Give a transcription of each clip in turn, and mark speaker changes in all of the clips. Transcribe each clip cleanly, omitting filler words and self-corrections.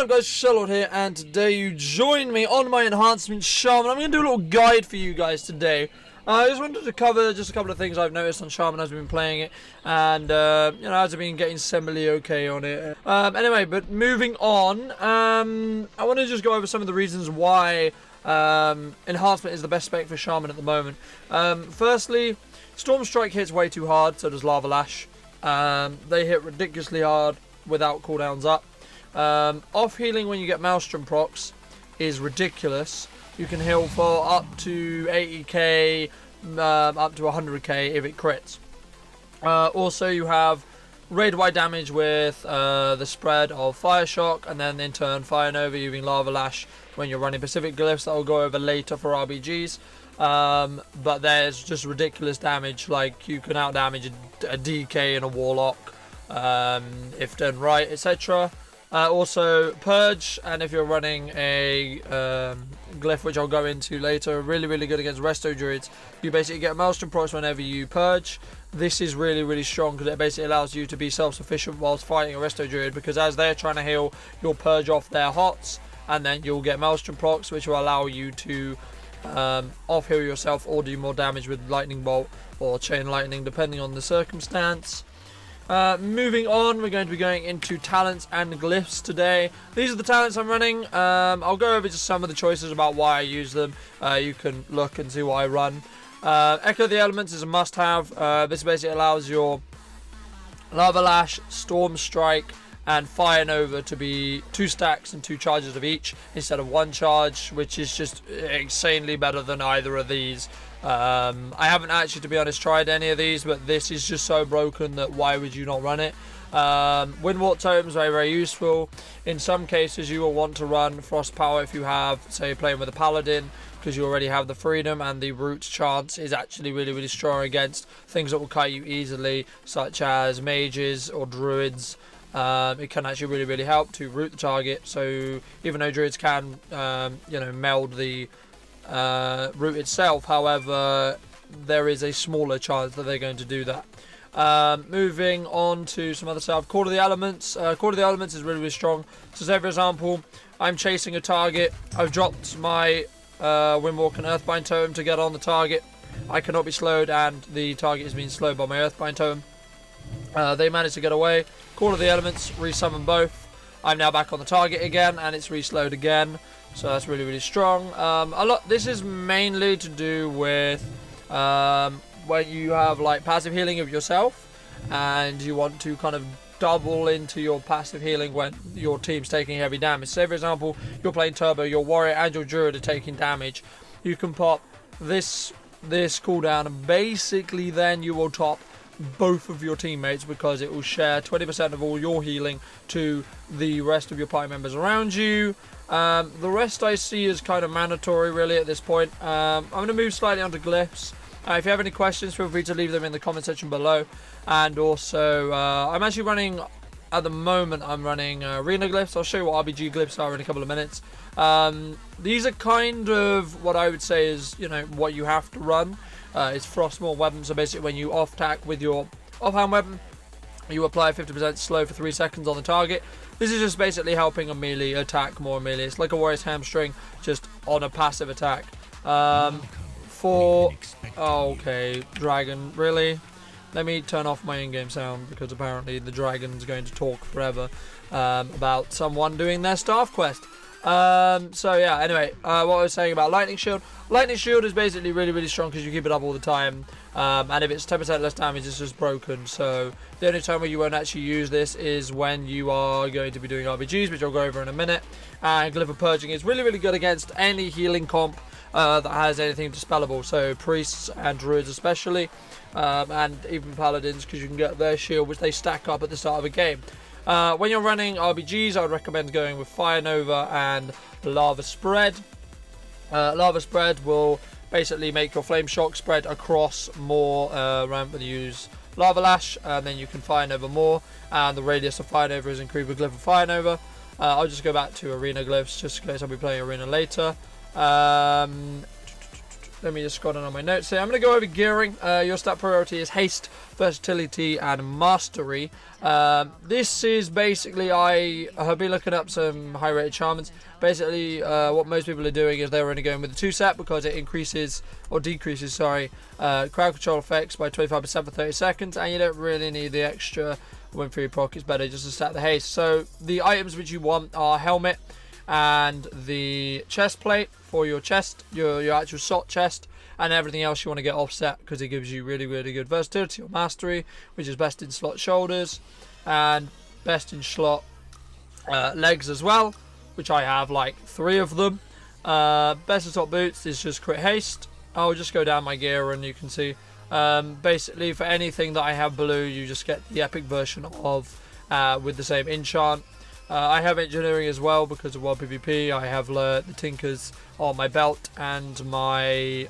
Speaker 1: What up guys, Charlotte here, and today you join me on my Enhancement Shaman. I'm going to do a little guide for you guys today. I just wanted to cover just a couple of things I've noticed on Shaman as I've been playing it, and as I've been getting semi-okay on it. Anyway, but moving on, I want to just go over some of the reasons why Enhancement is the best spec for Shaman at the moment. Firstly, Storm Strike hits way too hard, so does Lava Lash. They hit ridiculously hard without cooldowns up. Off healing when you get Maelstrom procs is ridiculous. You can heal for up to 80k, up to 100k if it crits. Also, you have raid-wide damage with the spread of Fire Shock, and then in turn Fire Nova using Lava Lash when you're running Pacific Glyphs. That will go over later for RBGs. But there's just ridiculous damage, like you can out-damage a DK and a Warlock if done right, etc. Also Purge, and if you're running a Glyph, which I'll go into later, really good against Resto Druids. You basically get Maelstrom procs whenever you Purge. This is really strong because it basically allows you to be self-sufficient whilst fighting a Resto Druid, because as they're trying to heal, you'll Purge off their hots, and then you'll get Maelstrom procs, which will allow you to off-heal yourself or do more damage with Lightning Bolt or Chain Lightning, depending on the circumstance. Moving on, we're going to be going into talents and glyphs today. These are the talents I'm running. I'll go over just some of the choices about why I use them. You can look and see what I run. Echo the Elements is a must-have. This basically allows your Lava Lash, Storm Strike, and Fire Nova to be 2 stacks and 2 charges of each instead of 1 charge, which is just insanely better than either of these. I haven't actually, to be honest, tried any of these, but this is just so broken that why would you not run it? Windwalk Totems, very useful. In some cases you will want to run Frost Power if you have, say, you're playing with a Paladin, because you already have the freedom, and the Root's chance is actually really strong against things that will kite you easily, such as mages or druids. It can actually really help to root the target. So even though druids can meld the root itself, however, there is a smaller chance that they're going to do that. Moving on to some other stuff. Call of the Elements. Call of the Elements is really strong. So say for example, I'm chasing a target. I've dropped my Windwalk and Earthbind Totem to get on the target. I cannot be slowed, and the target is being slowed by my Earthbind Totem. They managed to get away. Call of the Elements, resummon both. I'm now back on the target again, and it's reslowed again. So that's really strong. This is mainly to do with when you have like passive healing of yourself, and you want to kind of double into your passive healing when your team's taking heavy damage. Say for example, you're playing Turbo, your Warrior and your Druid are taking damage. You can pop this cooldown, and basically then you will top both of your teammates, because it will share 20% of all your healing to the rest of your party members around you. The rest I see is kind of mandatory really at this point. I'm going to move slightly onto glyphs. If you have any questions, feel free to leave them in the comment section below. And also, I'm actually running, at the moment, I'm running arena glyphs. I'll show you what RBG glyphs are in a couple of minutes. These are kind of what I would say is, what you have to run. It's Frostmourne weapon, so basically when you off-tack with your offhand weapon, you apply 50% slow for 3 seconds on the target. This is just basically helping a melee attack more melee. It's like a Warrior's Hamstring, just on a passive attack. Okay, Dragon, really? Let me turn off my in-game sound, because apparently the dragon's going to talk forever about someone doing their staff quest. So yeah, anyway, what I was saying about Lightning Shield. Lightning Shield is basically really strong because you keep it up all the time, and if it's 10% less damage, it's just broken. So the only time where you won't actually use this is when you are going to be doing RBGs, which I'll go over in a minute. And Glyph of Purging is really good against any healing comp that has anything dispellable, so priests and druids especially, and even paladins, because you can get their shield, which they stack up at the start of a game. When you're running RBGs, I would recommend going with Fire Nova and Lava Spread. Lava Spread will basically make your Flame Shock spread across more ramp when you use Lava Lash, and then you can Fire Nova more, and the radius of Fire Nova is increased with Glyph of Fire Nova. I'll just go back to Arena Glyphs, just in case I'll be playing Arena later. let me just scroll down on my notes here. I'm going to go over gearing. Your stat priority is haste, versatility, and mastery. This is basically, I have been looking up some high rated shamans. Basically, what most people are doing is they're only going with the 2 set because it increases or decreases, crowd control effects by 25% for 30 seconds, and you don't really need the extra when for your proc. It's better just to stat the haste. So the items which you want are helmet and the chest plate for your chest, your actual shot chest, and everything else you want to get offset because it gives you really, really good versatility or mastery, which is best in slot shoulders and best in slot legs as well, which I have like 3 of them. Best in slot boots is just crit haste. I'll just go down my gear and you can see basically for anything that I have blue, you just get the epic version of with the same enchant. I have engineering as well because of world PvP. I have the tinkers on my belt and my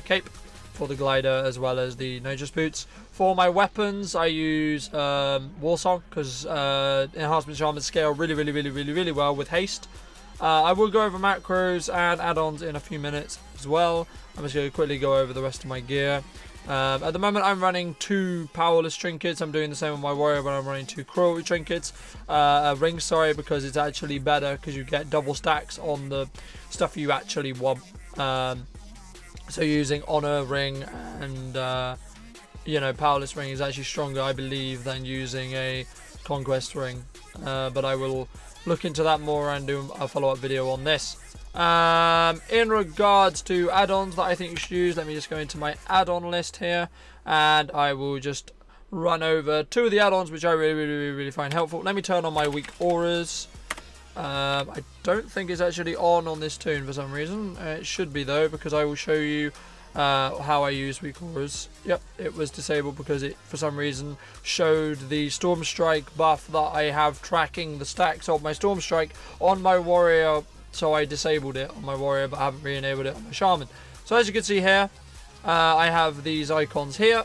Speaker 1: cape for the glider, as well as the Nojas boots. For my weapons, I use Warsong because Enhancement Shaman scale really well with haste. I will go over macros and add-ons in a few minutes as well. I'm just going to quickly go over the rest of my gear. At the moment I'm running 2 powerless trinkets. I'm doing the same with my warrior, but I'm running 2 cruelty trinkets. Rings, because it's actually better because you get double stacks on the stuff you actually want. So using honor ring and powerless ring is actually stronger, I believe, than using a conquest ring. But I will look into that more and do a follow-up video on this. In regards to add-ons that I think you should use, let me just go into my add-on list here, and I will just run over 2 of the add-ons which I really find helpful. Let me turn on my weak auras. I don't think it's actually on this tune for some reason. It should be though, because I will show you how I use weak auras. Yep, it was disabled because it for some reason showed the storm strike buff that I have tracking the stacks of my storm strike on my warrior. So I disabled it on my warrior, but I haven't re-enabled it on my shaman. So as you can see here, I have these icons here.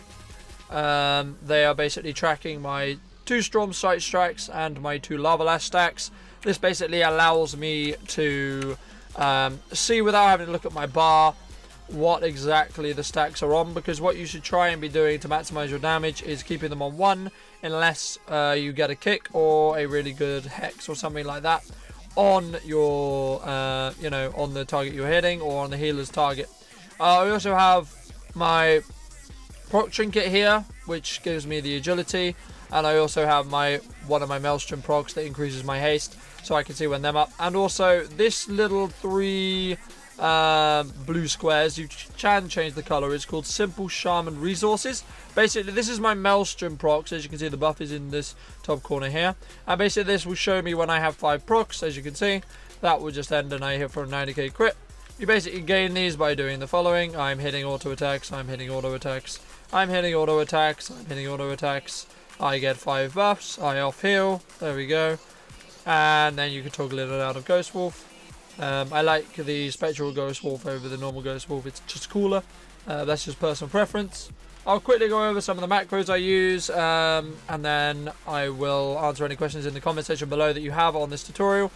Speaker 1: They are basically tracking my 2 storm strike stacks and my 2 lava lash stacks. This basically allows me to see without having to look at my bar what exactly the stacks are on, because what you should try and be doing to maximize your damage is keeping them on 1 unless you get a kick or a really good hex or something like that on your on the target you're hitting or on the healer's target. I also have my proc trinket here, which gives me the agility, and I also have one of my maelstrom procs that increases my haste, so I can see when them up. And also this little 3 blue squares, you can change the color. It's called Simple Shaman Resources. Basically this is my maelstrom procs. As you can see, the buff is in this top corner here, and basically this will show me when I have 5 procs. As you can see, that will just end and I hit for a 90k crit. You basically gain these by doing the following: I'm hitting auto attacks, I'm hitting auto attacks, I'm hitting auto attacks, I'm hitting auto attacks. I get 5 buffs, I off heal, there we go, and then you can toggle in and out of Ghost Wolf. I like the Spectral Ghost Wolf over the normal Ghost Wolf. It's just cooler. That's just personal preference. I'll quickly go over some of the macros I use, and then I will answer any questions in the comment section below that you have on this tutorial,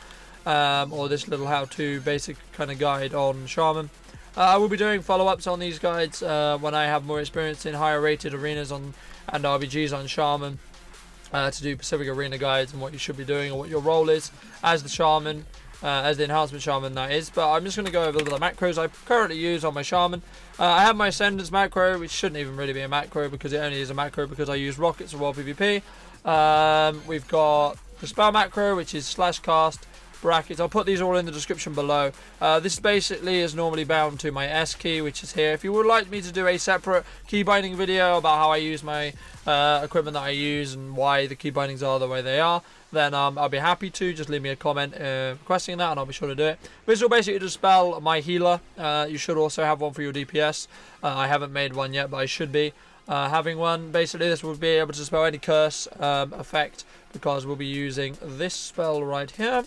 Speaker 1: or this little how-to basic kind of guide on Shaman. I will be doing follow-ups on these guides when I have more experience in higher rated arenas and RBGs on Shaman, to do Pacific Arena guides and what you should be doing or what your role is as the Shaman. As the Enhancement Shaman, that is. But I'm just going to go over the macros I currently use on my Shaman. I have my Ascendance macro, which shouldn't even really be a macro because it only is a macro because I use rockets for world PvP. We've got the spell macro, which is /cast brackets. I'll put these all in the description below. This basically is normally bound to my S key, which is here. If you would like me to do a separate key binding video about how I use my equipment that I use and why the key bindings are the way they are, then I'll be happy to. Just leave me a comment requesting that and I'll be sure to do it. This will basically dispel my healer. You should also have one for your DPS. I haven't made one yet, but I should be having one. Basically this will be able to dispel any curse effect, because we'll be using this spell right here,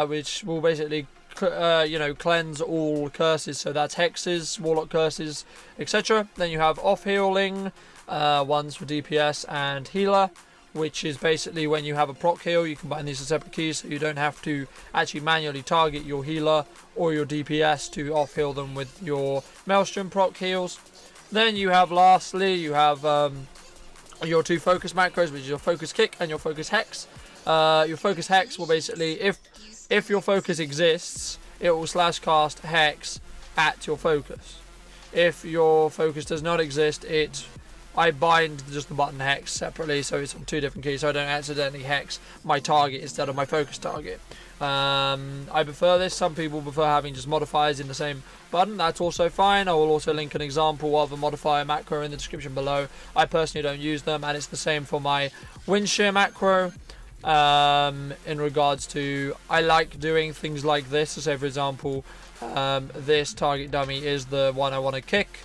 Speaker 1: which will basically cleanse all curses. So that's hexes, warlock curses, etc. Then you have off healing ones for DPS and healer, which is basically when you have a proc heal, you combine these as separate keys, so you don't have to actually manually target your healer or your DPS to off heal them with your Maelstrom proc heals. Then you have, lastly, you have your 2 focus macros, which is your focus kick and your focus hex. Your focus hex will basically, if your focus exists, it will slash cast hex at your focus. If your focus does not exist, I bind just the button hex separately, so it's on 2 different keys, so I don't accidentally hex my target instead of my focus target. I prefer this. Some people prefer having just modifiers in the same button. That's also fine. I will also link an example of a modifier macro in the description below. I personally don't use them, and it's the same for my wind shear macro. In regards to, I like doing things like this. So say for example, this target dummy is the one I want to kick.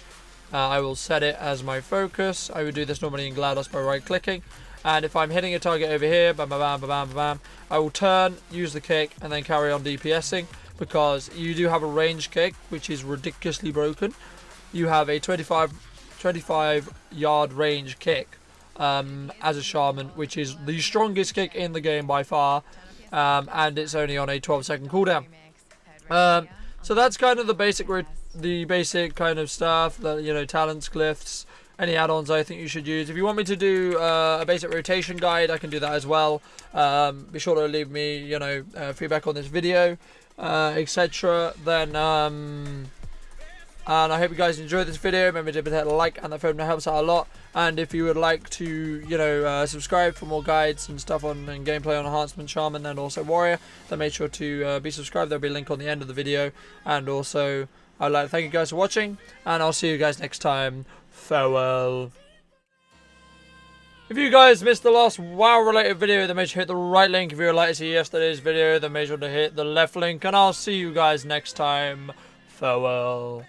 Speaker 1: I will set it as my focus. I would do this normally in GLaDOS by right clicking, and if I'm hitting a target over here, bam bam bam bam bam, I will turn, use the kick, and then carry on DPSing, because you do have a range kick which is ridiculously broken. You have a 25 yard range kick as a shaman, which is the strongest kick in the game by far, and it's only on a 12-second cooldown. So that's kind of the basic kind of stuff, that, you know, talents, glyphs, any add-ons I think you should use. If you want me to do a basic rotation guide, I can do that as well. Be sure to leave me, you know, feedback on this video, etc. Then and I hope you guys enjoyed this video. Remember to hit a like, and that phone helps out a lot. And if you would like to, you know, subscribe for more guides and stuff on and gameplay on Enhancement Shaman and also Warrior, then make sure to be subscribed. There'll be a link on the end of the video. And also, I'd like to thank you guys for watching, and I'll see you guys next time. Farewell. If you guys missed the last WoW related video, then make sure to hit the right link. If you would like to see yesterday's video, then make sure to hit the left link, and I'll see you guys next time. Farewell.